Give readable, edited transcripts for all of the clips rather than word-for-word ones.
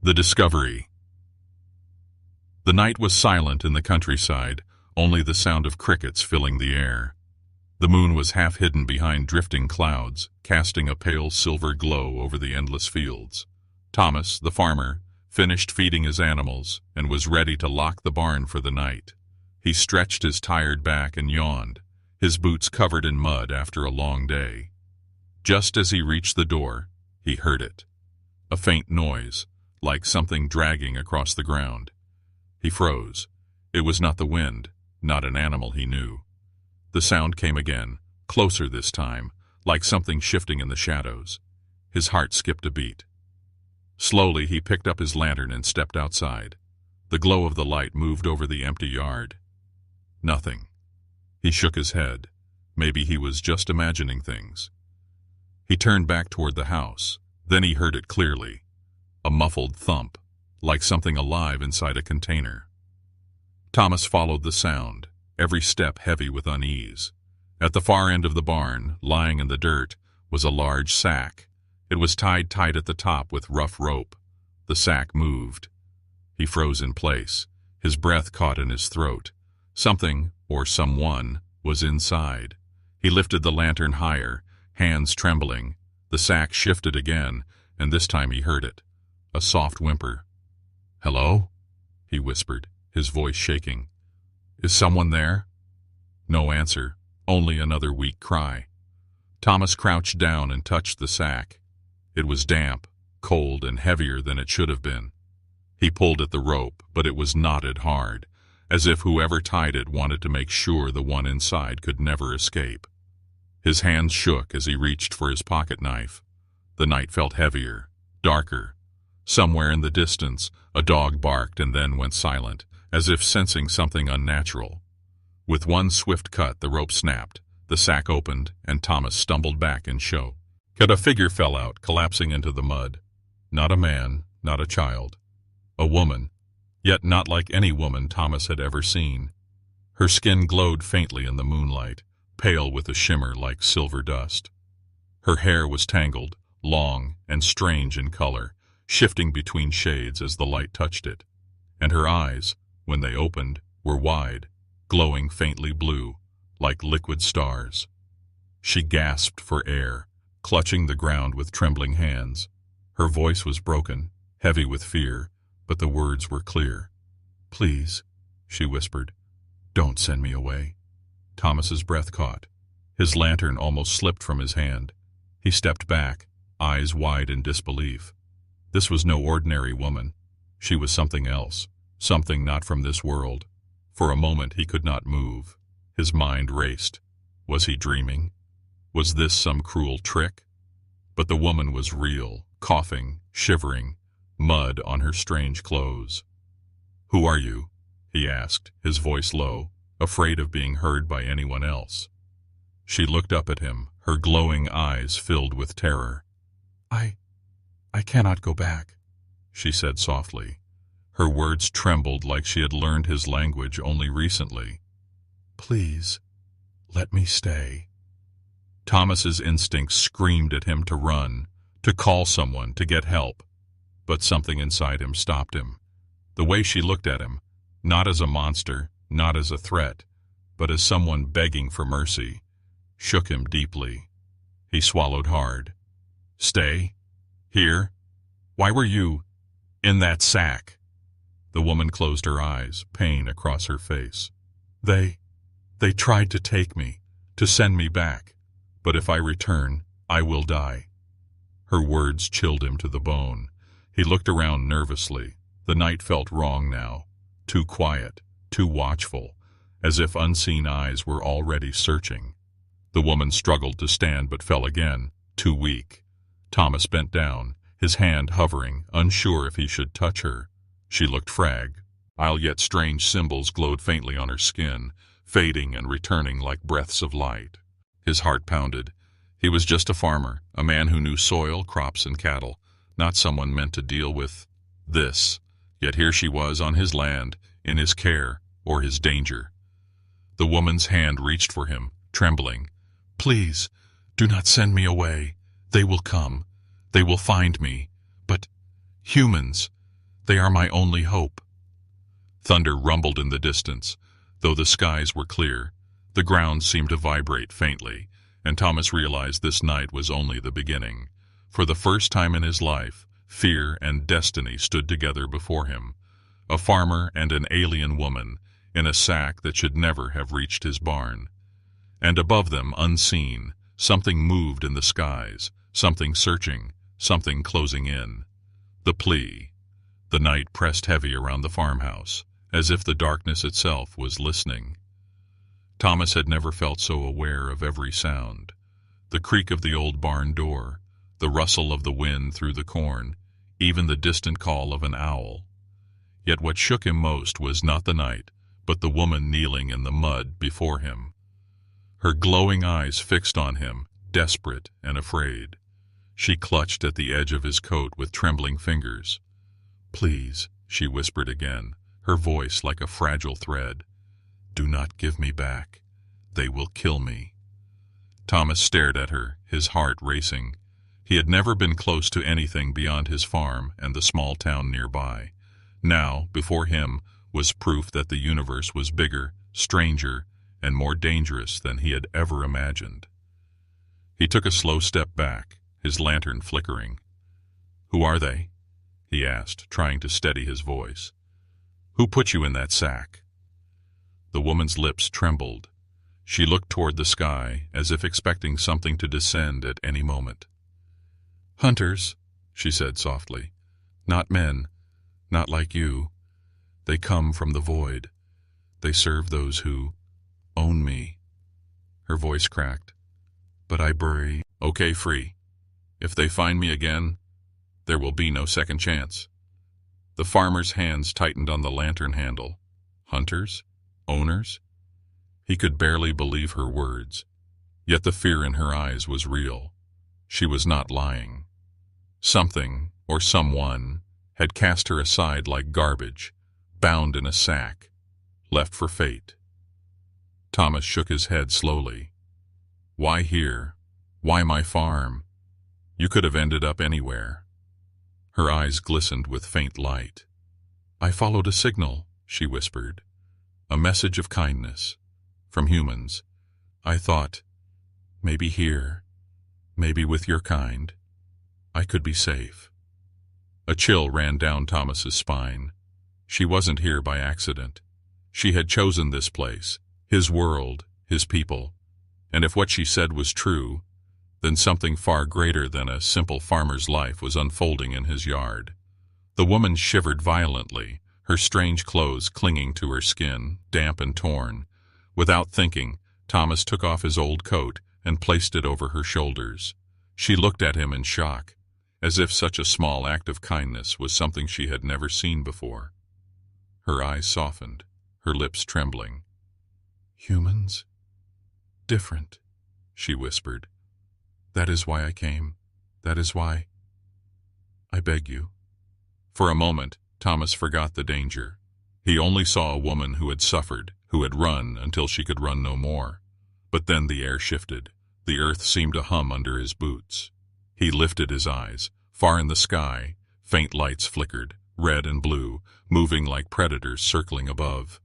The Discovery. The night was silent in the countryside, only the sound of crickets filling the air. The moon was half hidden behind drifting clouds, casting a pale silver glow over the endless fields. Thomas, the farmer, finished feeding his animals and was ready to lock the barn for the night. He stretched his tired back and yawned, his boots covered in mud after a long day. Just as he reached the door, he heard it. A faint noise, like something dragging across the ground. He froze. It was not the wind, not an animal he knew. The sound came again, closer this time, like something shifting in the shadows. His heart skipped a beat. Slowly he picked up his lantern and stepped outside. The glow of the light moved over the empty yard. Nothing. He shook his head. Maybe he was just imagining things. He turned back toward the house. Then he heard it clearly. A muffled thump, like something alive inside a container. Thomas followed the sound, every step heavy with unease. At the far end of the barn, lying in the dirt, was a large sack. It was tied tight at the top with rough rope. The sack moved. He froze in place, his breath caught in his throat. Something, or someone, was inside. He lifted the lantern higher, hands trembling. The sack shifted again, and this time he heard it. A soft whimper. "Hello?" he whispered, his voice shaking. "Is someone there?" No answer, only another weak cry. Thomas crouched down and touched the sack. It was damp, cold, and heavier than it should have been. He pulled at the rope, but it was knotted hard, as if whoever tied it wanted to make sure the one inside could never escape. His hands shook as he reached for his pocket knife. The night felt heavier, darker. Somewhere in the distance, a dog barked and then went silent, as if sensing something unnatural. With one swift cut, the rope snapped, the sack opened, and Thomas stumbled back in shock. A figure fell out, collapsing into the mud. Not a man, not a child. A woman, yet not like any woman Thomas had ever seen. Her skin glowed faintly in the moonlight, pale with a shimmer like silver dust. Her hair was tangled, long, and strange in color, shifting between shades as the light touched it. And her eyes, when they opened, were wide, glowing faintly blue, like liquid stars. She gasped for air, clutching the ground with trembling hands. Her voice was broken, heavy with fear, but the words were clear. "Please," she whispered, "don't send me away." Thomas's breath caught. His lantern almost slipped from his hand. He stepped back, eyes wide in disbelief. This was no ordinary woman. She was something else, something not from this world. For a moment he could not move. His mind raced. Was he dreaming? Was this some cruel trick? But the woman was real, coughing, shivering, mud on her strange clothes. "Who are you?" he asked, his voice low, afraid of being heard by anyone else. She looked up at him, her glowing eyes filled with terror. I cannot go back," she said softly. Her words trembled like she had learned his language only recently. "Please, let me stay." Thomas's instincts screamed at him to run, to call someone, to get help. But something inside him stopped him. The way she looked at him, not as a monster, not as a threat, but as someone begging for mercy, shook him deeply. He swallowed hard. "Stay? Here? Why were you in that sack?" The woman closed her eyes, pain across her face. They tried to take me, to send me back. But if I return, I will die." Her words chilled him to the bone. He looked around nervously. The night felt wrong now, too quiet, too watchful, as if unseen eyes were already searching. The woman struggled to stand but fell again, too weak. Thomas bent down, his hand hovering, unsure if he should touch her. She looked fragile, yet strange symbols glowed faintly on her skin, fading and returning like breaths of light. His heart pounded. He was just a farmer, a man who knew soil, crops, and cattle, not someone meant to deal with this. Yet here she was on his land, in his care, or his danger. The woman's hand reached for him, trembling. "Please, do not send me away. They will come. They will find me. But humans, They are my only hope." Thunder rumbled in the distance. Though the skies were clear, the ground seemed to vibrate faintly, and Thomas realized this night was only the beginning. For the first time in his life, fear and destiny stood together before him. A farmer and an alien woman, in a sack that should never have reached his barn. And above them, unseen, something moved in the skies, something searching, something closing in. The plea. The night pressed heavy around the farmhouse, as if the darkness itself was listening. Thomas had never felt so aware of every sound. The creak of the old barn door, the rustle of the wind through the corn, even the distant call of an owl. Yet what shook him most was not the night, but the woman kneeling in the mud before him. Her glowing eyes fixed on him, desperate and afraid. She clutched at the edge of his coat with trembling fingers. "Please," she whispered again, her voice like a fragile thread. "Do not give me back. They will kill me." Thomas stared at her, his heart racing. He had never been close to anything beyond his farm and the small town nearby. Now, before him, was proof that the universe was bigger, stranger, and more dangerous than he had ever imagined. He took a slow step back, his lantern flickering. "Who are they?" he asked, trying to steady his voice. "Who put you in that sack?" The woman's lips trembled. She looked toward the sky, as if expecting something to descend at any moment. "Hunters," she said softly. "Not men, not like you. They come from the void. They serve those who own me." Her voice cracked. "But I bury." "Okay, free. If they find me again, there will be no second chance." The farmer's hands tightened on the lantern handle. Hunters? Owners? He could barely believe her words. Yet the fear in her eyes was real. She was not lying. Something, or someone, had cast her aside like garbage, bound in a sack, left for fate. Thomas shook his head slowly. "Why here? Why my farm? You could have ended up anywhere." Her eyes glistened with faint light. "I followed a signal," she whispered. "A message of kindness. From humans. I thought, maybe here, maybe with your kind, I could be safe." A chill ran down Thomas's spine. She wasn't here by accident. She had chosen this place, his world, his people. And if what she said was true, then something far greater than a simple farmer's life was unfolding in his yard. The woman shivered violently, her strange clothes clinging to her skin, damp and torn. Without thinking, Thomas took off his old coat and placed it over her shoulders. She looked at him in shock, as if such a small act of kindness was something she had never seen before. Her eyes softened, her lips trembling. "Humans? Different," she whispered. "That is why I came. That is why. I beg you." For a moment, Thomas forgot the danger. He only saw a woman who had suffered, who had run until she could run no more. But then the air shifted. The earth seemed to hum under his boots. He lifted his eyes. Far in the sky, faint lights flickered, red and blue, moving like predators circling above.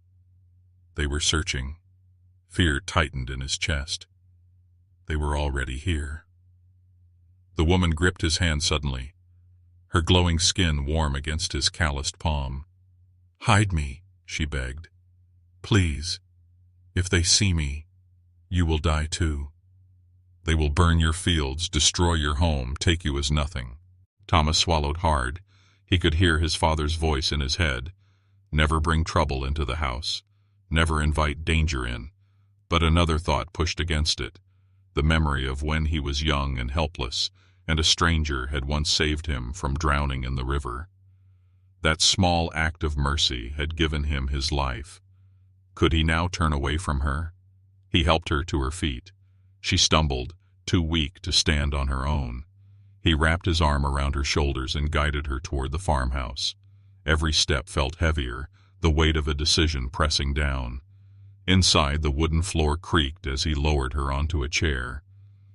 They were searching. Fear tightened in his chest. They were already here. The woman gripped his hand suddenly, her glowing skin warm against his calloused palm. "Hide me," she begged. "Please. If they see me, you will die too. They will burn your fields, destroy your home, take you as nothing." Thomas swallowed hard. He could hear his father's voice in his head. Never bring trouble into the house. Never invite danger in. But another thought pushed against it. The memory of when he was young and helpless, and a stranger had once saved him from drowning in the river. That small act of mercy had given him his life. Could he now turn away from her? He helped her to her feet. She stumbled, too weak to stand on her own. He wrapped his arm around her shoulders and guided her toward the farmhouse. Every step felt heavier, the weight of a decision pressing down. Inside, the wooden floor creaked as he lowered her onto a chair.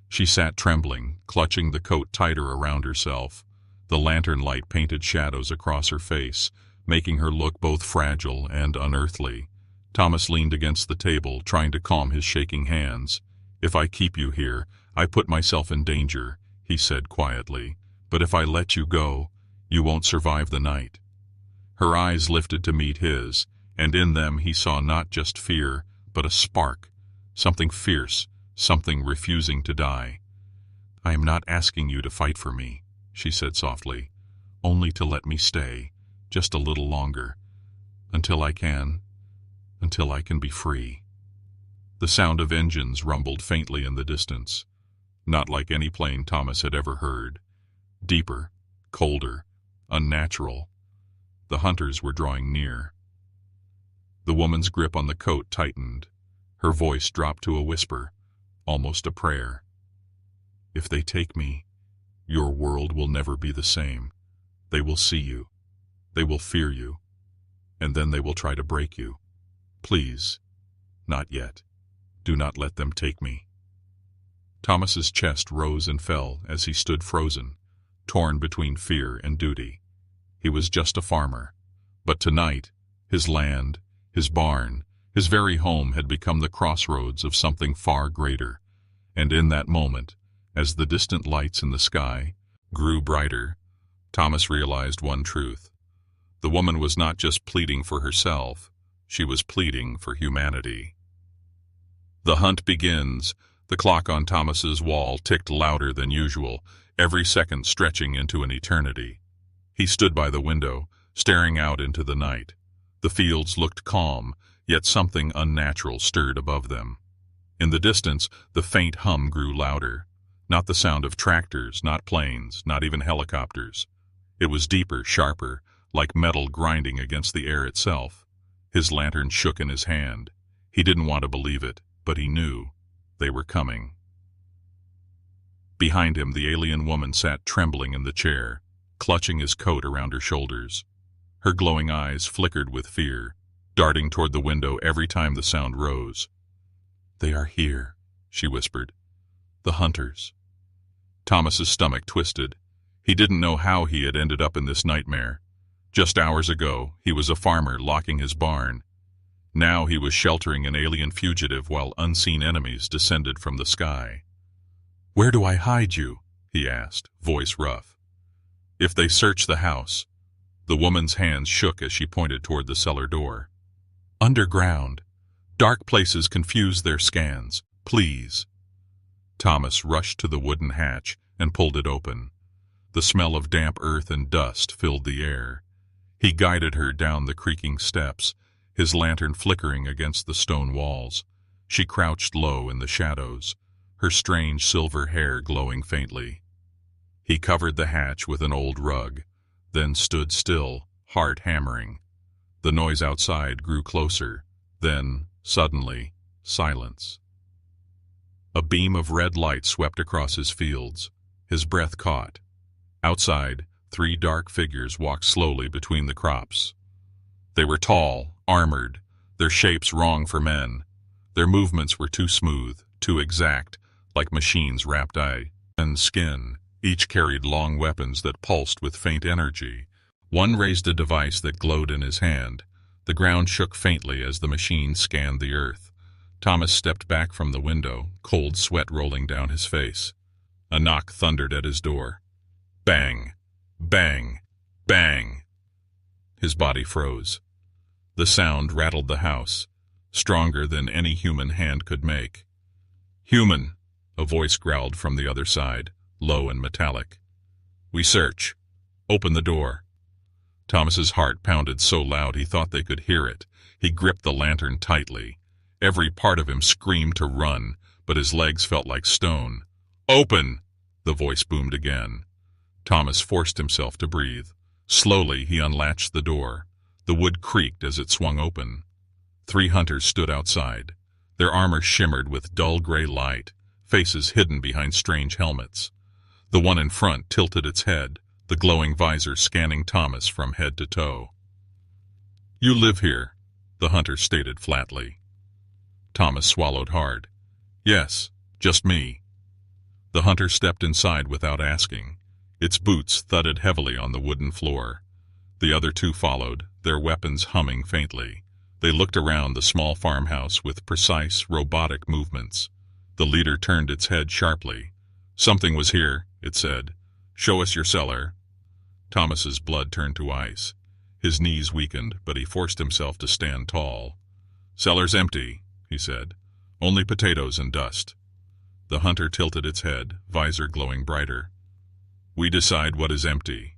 She sat trembling, clutching the coat tighter around herself. The lantern light painted shadows across her face, making her look both fragile and unearthly. Thomas leaned against the table, trying to calm his shaking hands. "If I keep you here, I put myself in danger," he said quietly. "But if I let you go, you won't survive the night." Her eyes lifted to meet his, and in them he saw not just fear, but a spark, something fierce, something refusing to die. "I am not asking you to fight for me," she said softly, "only to let me stay, just a little longer, until I can be free." The sound of engines rumbled faintly in the distance, not like any plane Thomas had ever heard. Deeper, colder, unnatural. The hunters were drawing near. The woman's grip on the coat tightened. Her voice dropped to a whisper, almost a prayer. "If they take me, your world will never be the same. They will see you. They will fear you. And then they will try to break you. Please, not yet. Do not let them take me." Thomas's chest rose and fell as he stood frozen, torn between fear and duty. He was just a farmer, but tonight, his land, his barn, his very home had become the crossroads of something far greater. And in that moment, as the distant lights in the sky grew brighter, Thomas realized one truth. The woman was not just pleading for herself, she was pleading for humanity. The hunt begins. The clock on Thomas's wall ticked louder than usual, every second stretching into an eternity. He stood by the window, staring out into the night. The fields looked calm, yet something unnatural stirred above them. In the distance, the faint hum grew louder. Not the sound of tractors, not planes, not even helicopters. It was deeper, sharper, like metal grinding against the air itself. His lantern shook in his hand. He didn't want to believe it, but he knew. They were coming. Behind him, the alien woman sat trembling in the chair, clutching his coat around her shoulders. Her glowing eyes flickered with fear, darting toward the window every time the sound rose. "They are here," she whispered. "The hunters." Thomas's stomach twisted. He didn't know how he had ended up in this nightmare. Just hours ago, he was a farmer locking his barn. Now he was sheltering an alien fugitive while unseen enemies descended from the sky. "Where do I hide you?" he asked, voice rough. "If they search the house." The woman's hands shook as she pointed toward the cellar door. "Underground. Dark places confuse their scans. Please." Thomas rushed to the wooden hatch and pulled it open. The smell of damp earth and dust filled the air. He guided her down the creaking steps, his lantern flickering against the stone walls. She crouched low in the shadows, her strange silver hair glowing faintly. He covered the hatch with an old rug, then stood still, heart hammering. The noise outside grew closer, then, suddenly, silence. A beam of red light swept across his fields. His breath caught. Outside, 3 dark figures walked slowly between the crops. They were tall, armored, their shapes wrong for men. Their movements were too smooth, too exact, like machines wrapped in skin. Each carried long weapons that pulsed with faint energy. One raised a device that glowed in his hand. The ground shook faintly as the machine scanned the earth. Thomas stepped back from the window, cold sweat rolling down his face. A knock thundered at his door. Bang! Bang! Bang! His body froze. The sound rattled the house, stronger than any human hand could make. "Human!" a voice growled from the other side, low and metallic. "We search. Open the door." Thomas's heart pounded so loud he thought they could hear it. He gripped the lantern tightly. Every part of him screamed to run, but his legs felt like stone. "Open!" the voice boomed again. Thomas forced himself to breathe. Slowly he unlatched the door. The wood creaked as it swung open. 3 hunters stood outside. Their armor shimmered with dull gray light, faces hidden behind strange helmets. The one in front tilted its head, the glowing visor scanning Thomas from head to toe. "You live here," the hunter stated flatly. Thomas swallowed hard. "Yes, just me." The hunter stepped inside without asking. Its boots thudded heavily on the wooden floor. The other two followed, their weapons humming faintly. They looked around the small farmhouse with precise, robotic movements. The leader turned its head sharply. "Something was here," it said. "Show us your cellar." Thomas's blood turned to ice. His knees weakened, but he forced himself to stand tall. "Cellar's empty," he said. "Only potatoes and dust." The hunter tilted its head, visor glowing brighter. "We decide what is empty."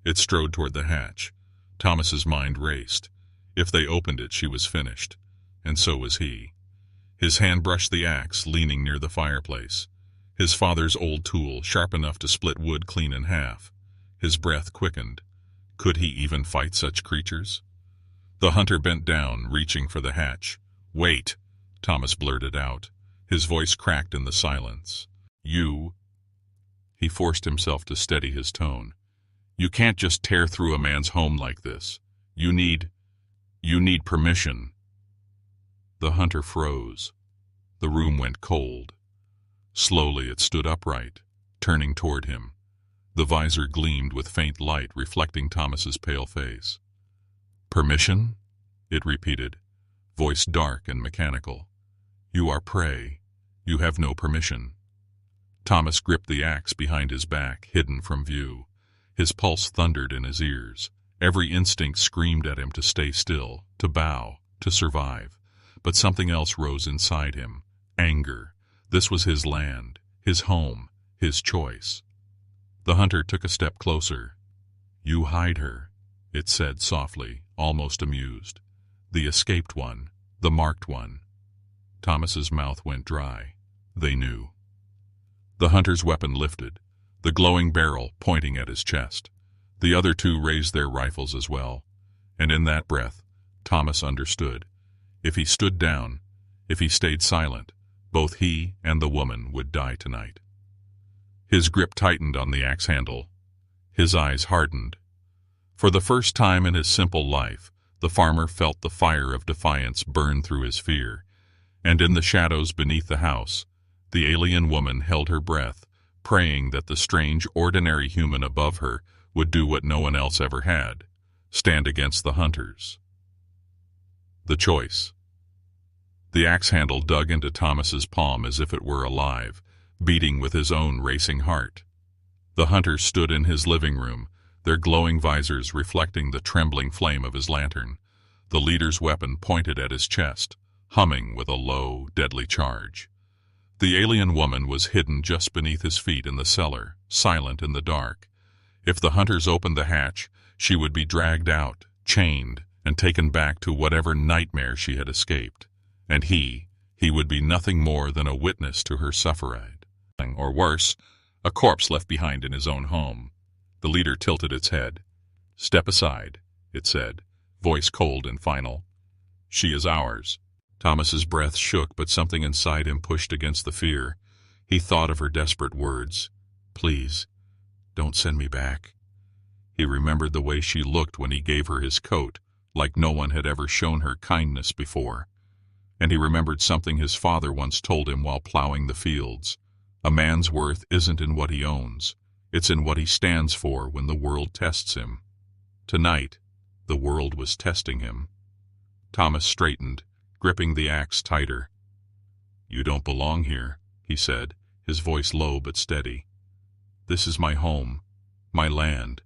It strode toward the hatch. Thomas's mind raced. If they opened it, she was finished. And so was he. His hand brushed the axe, leaning near the fireplace. His father's old tool, sharp enough to split wood clean in half. His breath quickened. Could he even fight such creatures? The hunter bent down, reaching for the hatch. "Wait," Thomas blurted out. His voice cracked in the silence. "You—" He forced himself to steady his tone. "You can't just tear through a man's home like this. You need permission." The hunter froze. The room went cold. Slowly it stood upright, turning toward him. The visor gleamed with faint light, reflecting Thomas's pale face. "Permission?" it repeated, voice dark and mechanical. "You are prey. You have no permission." Thomas gripped the axe behind his back, hidden from view. His pulse thundered in his ears. Every instinct screamed at him to stay still, to bow, to survive. But something else rose inside him. Anger. This was his land, his home, his choice. The hunter took a step closer. "You hide her," it said softly, almost amused. "The escaped one, the marked one." Thomas's mouth went dry. They knew. The hunter's weapon lifted, the glowing barrel pointing at his chest. The other two raised their rifles as well. And in that breath, Thomas understood. If he stood down, if he stayed silent, both he and the woman would die tonight. His grip tightened on the axe handle. His eyes hardened. For the first time in his simple life, the farmer felt the fire of defiance burn through his fear. And in the shadows beneath the house, the alien woman held her breath, praying that the strange, ordinary human above her would do what no one else ever had, stand against the hunters. The choice. The axe handle dug into Thomas's palm as if it were alive, beating with his own racing heart. The hunters stood in his living room, their glowing visors reflecting the trembling flame of his lantern. The leader's weapon pointed at his chest, humming with a low, deadly charge. The alien woman was hidden just beneath his feet in the cellar, silent in the dark. If the hunters opened the hatch, she would be dragged out, chained, and taken back to whatever nightmare she had escaped. And he would be nothing more than a witness to her suffering. Or worse, a corpse left behind in his own home. The leader tilted its head. "Step aside," it said, voice cold and final. "She is ours." Thomas's breath shook, but something inside him pushed against the fear. He thought of her desperate words. "Please, don't send me back." He remembered the way she looked when he gave her his coat, like no one had ever shown her kindness before. And he remembered something his father once told him while plowing the fields. A man's worth isn't in what he owns. It's in what he stands for when the world tests him. Tonight, the world was testing him. Thomas straightened, gripping the axe tighter. "You don't belong here," he said, his voice low but steady. "This is my home, my land,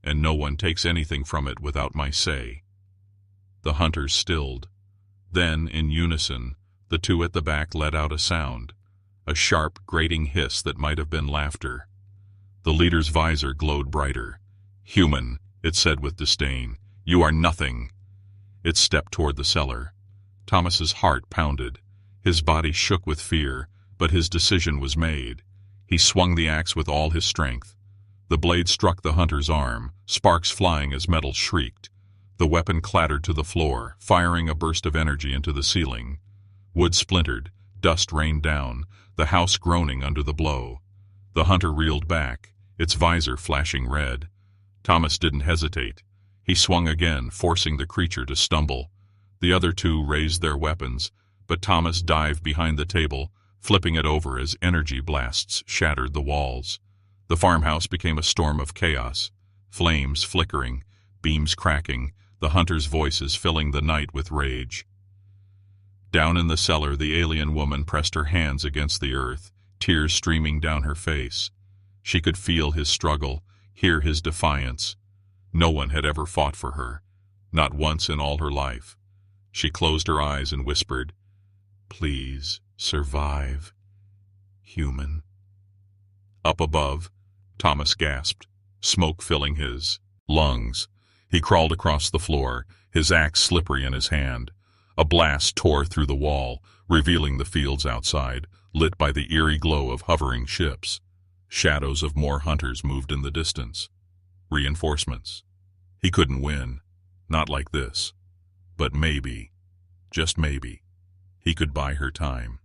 and no one takes anything from it without my say." The hunters stilled. Then, in unison, the two at the back let out a sound, a sharp, grating hiss that might have been laughter. The leader's visor glowed brighter. "Human," it said with disdain, "you are nothing." It stepped toward the cellar. Thomas's heart pounded. His body shook with fear, but his decision was made. He swung the axe with all his strength. The blade struck the hunter's arm, sparks flying as metal shrieked. The weapon clattered to the floor, firing a burst of energy into the ceiling. Wood splintered, dust rained down, the house groaning under the blow. The hunter reeled back, its visor flashing red. Thomas didn't hesitate. He swung again, forcing the creature to stumble. The other two raised their weapons, but Thomas dived behind the table, flipping it over as energy blasts shattered the walls. The farmhouse became a storm of chaos, flames flickering, beams cracking, the hunters' voices filling the night with rage. Down in the cellar, the alien woman pressed her hands against the earth, tears streaming down her face. She could feel his struggle, hear his defiance. No one had ever fought for her, not once in all her life. She closed her eyes and whispered, "Please, survive, human." Up above, Thomas gasped, smoke filling his lungs. He crawled across the floor, his axe slippery in his hand. A blast tore through the wall, revealing the fields outside, lit by the eerie glow of hovering ships. Shadows of more hunters moved in the distance. Reinforcements. He couldn't win. Not like this. But maybe, just maybe, he could buy her time.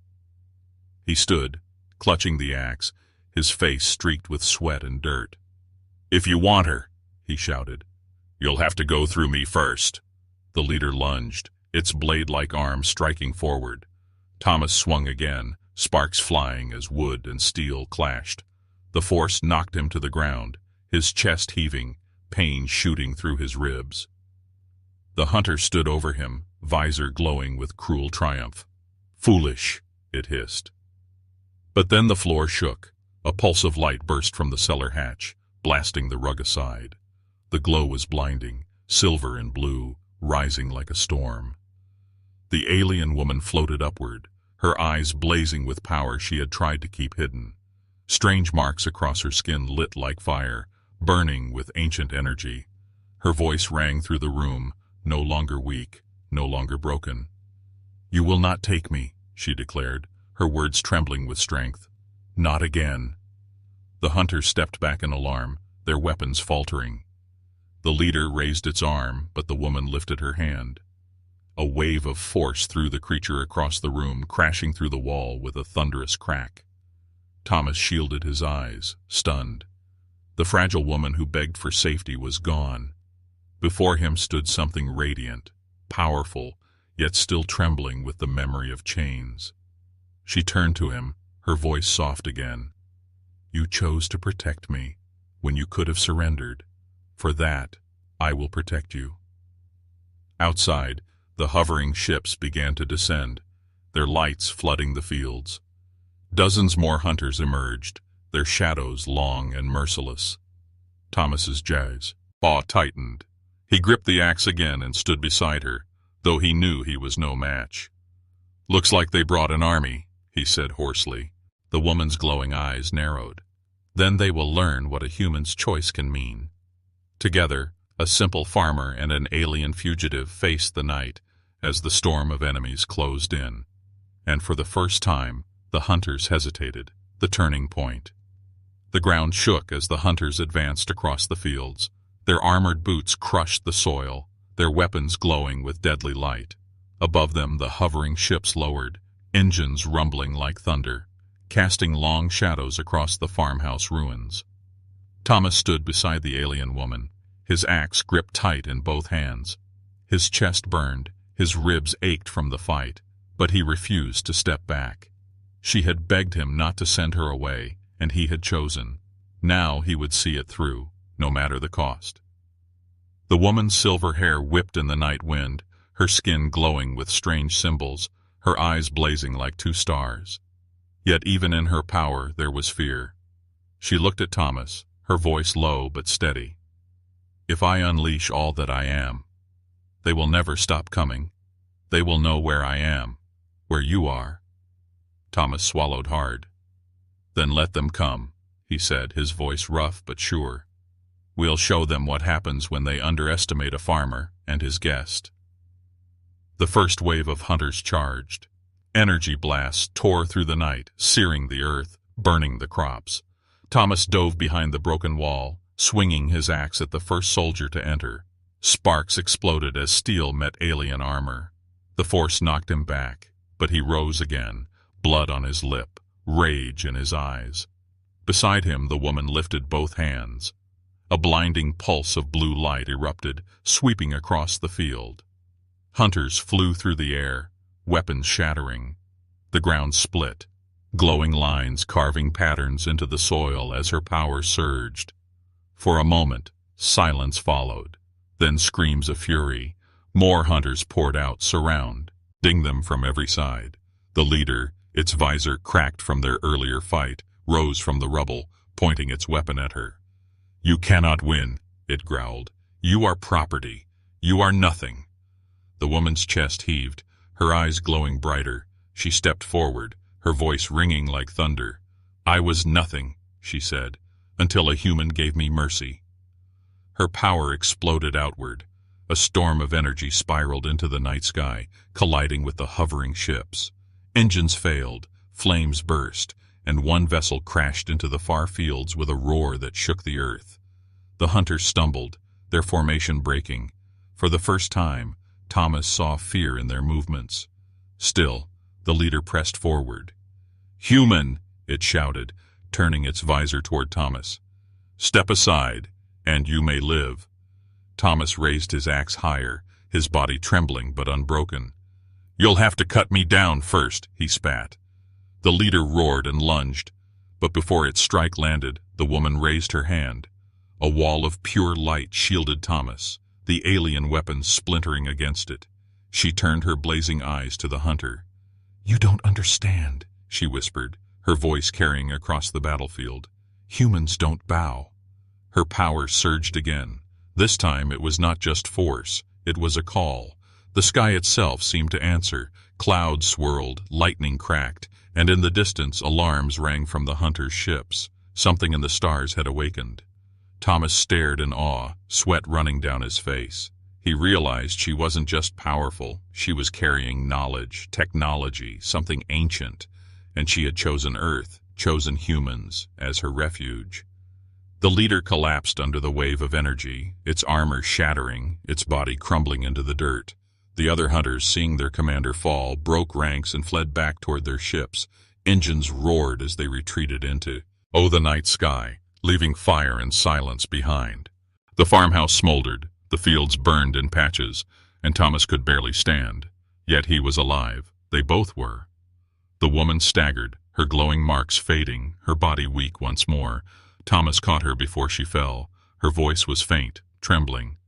He stood, clutching the axe, his face streaked with sweat and dirt. "If you want her," he shouted, "you'll have to go through me first." The leader lunged, its blade-like arm striking forward. Thomas swung again, sparks flying as wood and steel clashed. The force knocked him to the ground, his chest heaving, pain shooting through his ribs. The hunter stood over him, visor glowing with cruel triumph. "Foolish," it hissed. But then the floor shook. A pulse of light burst from the cellar hatch, blasting the rug aside. The glow was blinding, silver and blue, rising like a storm. The alien woman floated upward, her eyes blazing with power she had tried to keep hidden. Strange marks across her skin lit like fire, burning with ancient energy. Her voice rang through the room, no longer weak, no longer broken. "You will not take me," she declared, her words trembling with strength. "Not again." The hunters stepped back in alarm, their weapons faltering. The leader raised its arm, but the woman lifted her hand. A wave of force threw the creature across the room, crashing through the wall with a thunderous crack. Thomas shielded his eyes, stunned. The fragile woman who begged for safety was gone. Before him stood something radiant, powerful, yet still trembling with the memory of chains. She turned to him, her voice soft again. "You chose to protect me when you could have surrendered. For that, I will protect you." Outside, the hovering ships began to descend, their lights flooding the fields. Dozens more hunters emerged, their shadows long and merciless. Thomas's jaw tightened. He gripped the axe again and stood beside her, though he knew he was no match. "Looks like they brought an army," he said hoarsely. The woman's glowing eyes narrowed. "Then they will learn what a human's choice can mean." Together, a simple farmer and an alien fugitive faced the night as the storm of enemies closed in. And for the first time, the hunters hesitated, the turning point. The ground shook as the hunters advanced across the fields. Their armored boots crushed the soil, their weapons glowing with deadly light. Above them, the hovering ships lowered, engines rumbling like thunder, casting long shadows across the farmhouse ruins. Thomas stood beside the alien woman, his axe gripped tight in both hands. His chest burned, his ribs ached from the fight, but he refused to step back. She had begged him not to send her away, and he had chosen. Now he would see it through, no matter the cost. The woman's silver hair whipped in the night wind, her skin glowing with strange symbols, her eyes blazing like two stars. Yet even in her power there was fear. She looked at Thomas, her voice low but steady. "If I unleash all that I am, they will never stop coming. They will know where I am, where you are." Thomas swallowed hard. "Then let them come," he said, his voice rough but sure. "We'll show them what happens when they underestimate a farmer and his guest." The first wave of hunters charged. Energy blasts tore through the night, searing the earth, burning the crops. Thomas dove behind the broken wall, swinging his axe at the first soldier to enter. Sparks exploded as steel met alien armor. The force knocked him back, but he rose again, blood on his lip, rage in his eyes. Beside him, the woman lifted both hands. A blinding pulse of blue light erupted, sweeping across the field. Hunters flew through the air, weapons shattering. The ground split. glowing lines carving patterns into the soil as her power surged. For a moment, silence followed, then screams of fury. More hunters poured out, surrounding them from every side. The leader, its visor cracked from their earlier fight, rose from the rubble, pointing its weapon at her. "You cannot win," it growled. "You are property. You are nothing." The woman's chest heaved, her eyes glowing brighter. She stepped forward, her voice ringing like thunder. "I was nothing," she said, "until a human gave me mercy." Her power exploded outward. A storm of energy spiraled into the night sky, colliding with the hovering ships. Engines failed, flames burst, and one vessel crashed into the far fields with a roar that shook the earth. The hunters stumbled, their formation breaking. For the first time, Thomas saw fear in their movements. Still, the leader pressed forward. "Human!" it shouted, turning its visor toward Thomas. "Step aside, and you may live." Thomas raised his axe higher, his body trembling but unbroken. "You'll have to cut me down first," he spat. The leader roared and lunged, but before its strike landed, the woman raised her hand. A wall of pure light shielded Thomas, the alien weapon splintering against it. She turned her blazing eyes to the hunter. "You don't understand," she whispered, her voice carrying across the battlefield. "Humans don't bow." Her power surged again. This time it was not just force, it was a call. The sky itself seemed to answer. Clouds swirled, lightning cracked, and in the distance alarms rang from the hunters' ships. Something in the stars had awakened. Thomas stared in awe, sweat running down his face. He realized she wasn't just powerful, she was carrying knowledge, technology, something ancient, and she had chosen Earth, chosen humans, as her refuge. The leader collapsed under the wave of energy, its armor shattering, its body crumbling into the dirt. The other hunters, seeing their commander fall, broke ranks and fled back toward their ships. Engines roared as they retreated into the night sky, leaving fire and silence behind. The farmhouse smoldered, the fields burned in patches, and Thomas could barely stand. Yet he was alive. They both were. The woman staggered, her glowing marks fading, her body weak once more. Thomas caught her before she fell. Her voice was faint, trembling.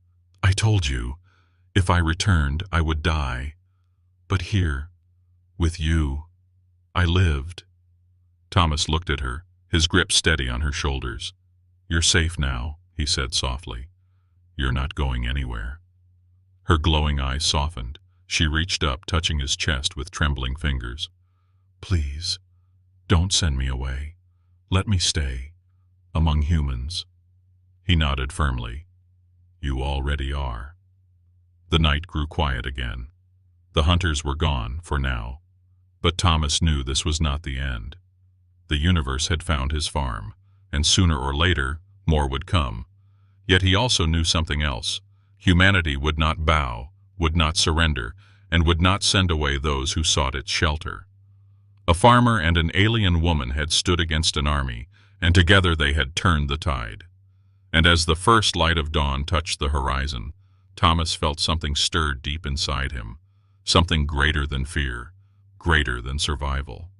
"I told you, if I returned, I would die. But here, with you, I lived." Thomas looked at her, his grip steady on her shoulders. "You're safe now," he said softly. "You're not going anywhere." Her glowing eyes softened. She reached up, touching his chest with trembling fingers. "Please, don't send me away. Let me stay, among humans." He nodded firmly. "You already are." The night grew quiet again. The hunters were gone, for now. But Thomas knew this was not the end. The universe had found his farm, and sooner or later, more would come. Yet he also knew something else. Humanity would not bow, would not surrender, and would not send away those who sought its shelter. A farmer and an alien woman had stood against an army, and together they had turned the tide. And as the first light of dawn touched the horizon, Thomas felt something stir deep inside him, something greater than fear, greater than survival.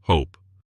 Hope.